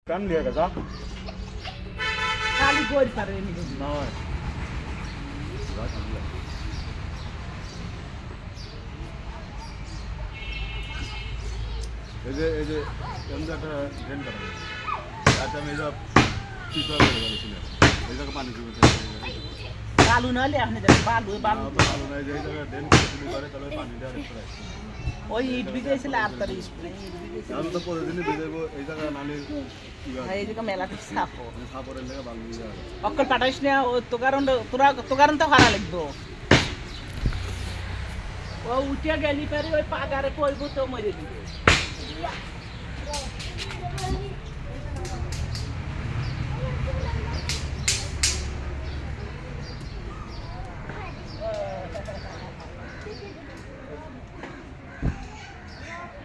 কান দিয়ে গেছা খালি কই পারে নি নয় এই যে এমনি একটা ড্রেন করা আচ্ছা আমি এইসব পিছনে বলেছিলাম এই জায়গায় পানি জমে বালু নালে আপনি দেখেন বালু বালু ভালো নয় যে এই জায়গায় ড্রেন করে যদি করে তাহলে পানি দেওয়ার একটু ওই ইট বিজেছিল আর তার স্প্রে আমি তো প্রতিদিনই ভিজাবো এই জায়গায় নালির এই জায়গা মেলাতে সাপো সাপরের লেগে বালু দিয়ে যাবে অকল পাঠাইস না ও তোকারণ তো হারা লাগবো ও উঠে গেলি পারে ওই পাগারে পড়ব তো মরে দিবে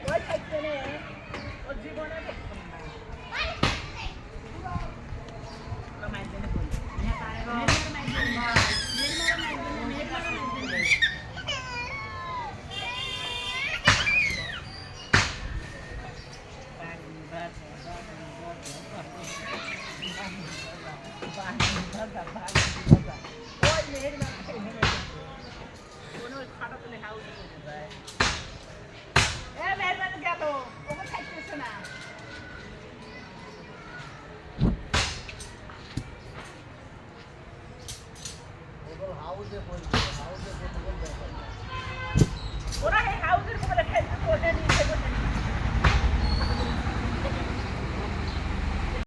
ওই থাকতে নে ওর জীবনে হাউসে